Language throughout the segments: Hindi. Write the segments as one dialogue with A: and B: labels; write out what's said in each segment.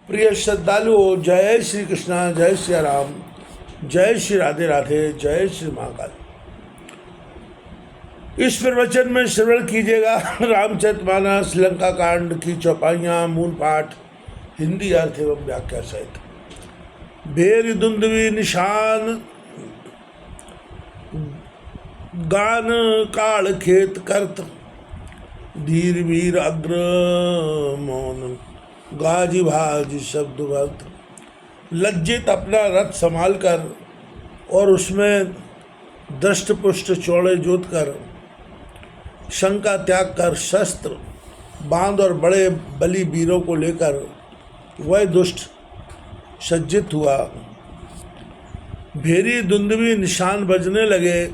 A: प्रिय श्रद्धालुओं, जय श्री कृष्णा, जय श्री राम, जय श्री राधे राधे, जय श्री महाकाल। इस प्रवचन में श्रवण कीजिएगा रामचरितमानस लंका कांड की चौपाइयाँ, मूल पाठ, हिंदी अर्थ एवं व्याख्या सहित। भेर दुंदवी निशान गान काल खेत करत, धीर वीर अग्र मौन गाजी भाजी शब्द भक्त। लज्जित अपना रथ संभाल कर और उसमें दष्ट पुष्ट चौड़े जोत कर, शंका त्याग कर, शस्त्र बांध और बड़े बली वीरों को लेकर वह दुष्ट सज्जित हुआ। भेरी दुंदवी निशान बजने लगे,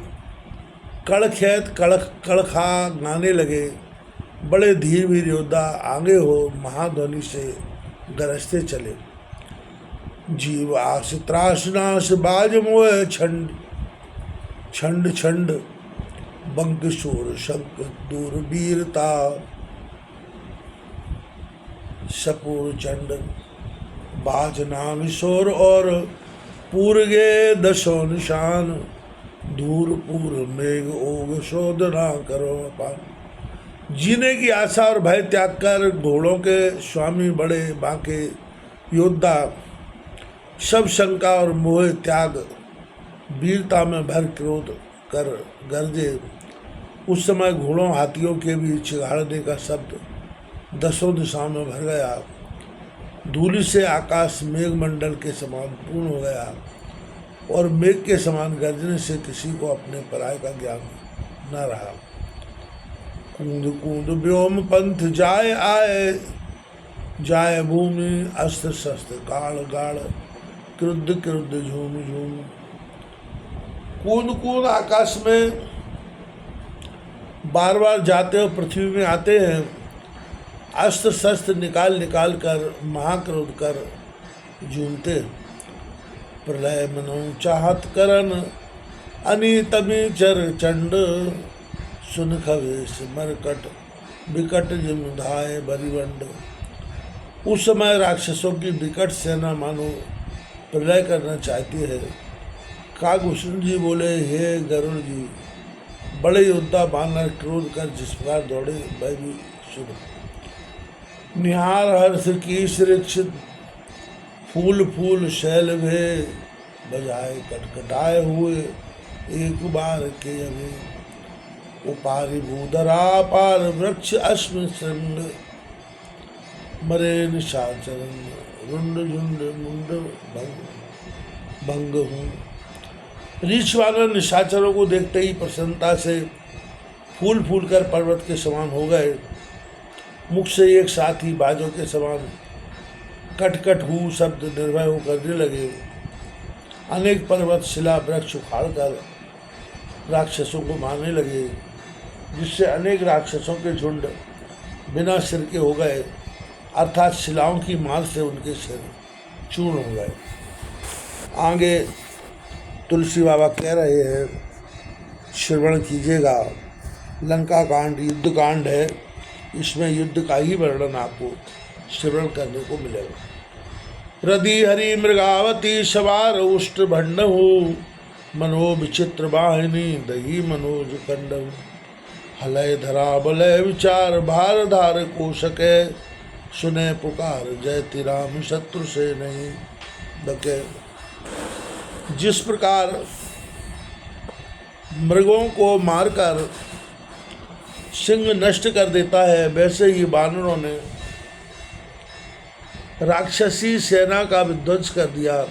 A: कड़खेत कड़खा गाने लगे। बड़े धीर वीर योद्धा आगे हो महाध्वनि से गरजते चले। जीव आस त्रास नाश बाज मोह छंड छंड छंड, बंक शोर शंक दूर वीरता सपूर चंड। बाज नाम शोर और पूरगे दशो निशान, धूर पूर मेघ ओग शोधना करो पान। जीने की आशा और भय त्याग कर घोड़ों के स्वामी बड़े बांके योद्धा सब शंका और मोह त्याग वीरता में भर क्रोध कर गरजे। उस समय घोड़ों हाथियों के भी चिघाड़ने का शब्द दसों दिशाओं में भर गया। धूलि से आकाश मेघमंडल के समान पूर्ण हो गया और मेघ के समान गर्जने से किसी को अपने पराय का ज्ञान न रहा। कूंद कूंद व्योम पंथ जाय आए, जाय भूमि अस्त्र शस्त्र गाढ़ गाढ़, क्रुद्ध क्रुद्ध झूम झूम। कूंद कूंद आकाश में बार बार जाते और पृथ्वी में आते हैं। अस्त्र शस्त्र निकाल निकाल कर महाक्रोध कर झूमते। प्रलय मनो चाहत करन, अनितमी चर चंड। सुन खवेश मरकट विकट जिमुधाय बरिवंड। उस समय राक्षसों की विकट सेना मानो प्रलय करना चाहती है। कागभूषण जी बोले, हे गरुड़ जी, बड़े योद्धा बानर क्रोध कर जिस प्रकार दौड़े वह भी सुनो। निहार हर्ष की सुरक्षित, फूल फूल शैल भे, बजाए कटकटाए हुए एक बार के अभी। उपारि भूधरा पार वृक्ष अश्म श्रृंग, मरे निशाचरन रुंड झुंड मुंड भंग हूँ। रीछ वानर निशाचरों को देखते ही प्रसन्नता से फूल फूल कर पर्वत के समान हो गए। मुख से एक साथ ही बाजों के समान कटकट हु शब्द निर्भय हो करने लगे। अनेक पर्वत शिला वृक्ष उखाड़ कर राक्षसों को मारने लगे, जिससे अनेक राक्षसों के झुंड बिना सिर के हो गए, अर्थात शिलाओं की मार से उनके सिर चूर्ण हो गए। आगे तुलसी बाबा कह रहे हैं, श्रवण कीजिएगा। लंका कांड युद्ध कांड है, इसमें युद्ध का ही वर्णन आपको श्रवण करने को मिलेगा। रदि हरि मृगावती सवार उष्ट भंडहु, मनो विचित्र वाहिनी दही मनोज कंडहु। हलय धरा बलय विचार भार धार को सके, सुने पुकार जयति राम शत्रु से नहीं बके। जिस प्रकार मृगों को मारकर सिंह नष्ट कर देता है, वैसे ही वानरों ने राक्षसी सेना का विध्वंस कर दिया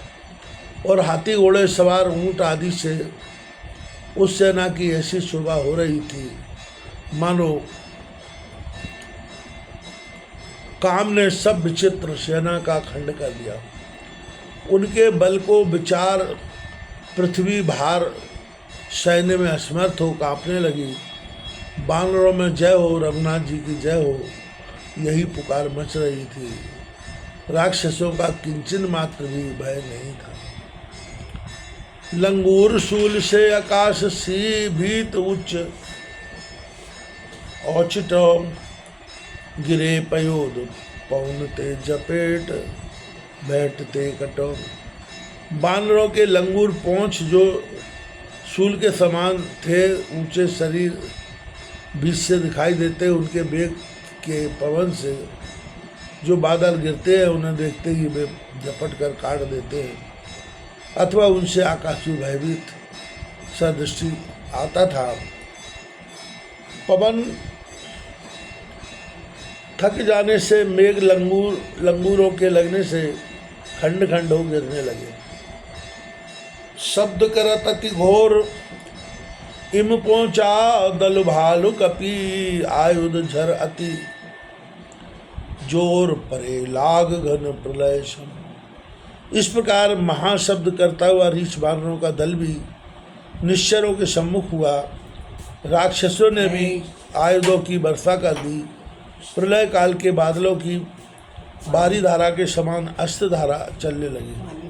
A: और हाथी घोड़े सवार ऊंट आदि से उस सेना की ऐसी शोभा हो रही थी मानो काम ने सब विचित्र सेना का खंड कर दिया। उनके बल को विचार पृथ्वी भार सैन्य में असमर्थ हो कांपने लगी। बानरों में जय हो, रघुनाथ जी की जय हो, यही पुकार मच रही थी। राक्षसों का किंचन मात्र भी भय नहीं था। लंगूर शूल से आकाश सी भीत उच्च, औचिट गिरे पयोद पौन ते जपेट। बैठते कठोर। बानरों के लंगूर पोंछ जो शूल के समान थे, ऊंचे शरीर बीच से दिखाई देते, उनके वेग के पवन से जो बादल गिरते हैं उन्हें देखते ही वे झपट कर काट देते हैं, अथवा उनसे आकाशीय भयभीत सा दृष्टि आता था। पवन थक जाने से मेघ लंगूरों के लगने से खंड खंड हो गिरने लगे। शब्द करत अति घोर इम पहुंचा दल भालु कपि, आयुध झर अति जोर परे लाग घन प्रलय सम। इस प्रकार महाशब्द करता हुआ रीछ बानरों का दल भी निश्चरों के सम्मुख हुआ। राक्षसों ने भी आयुधों की वर्षा कर दी। प्रलय काल के बादलों की बारी धारा के समान अस्त्र धारा चलने लगी।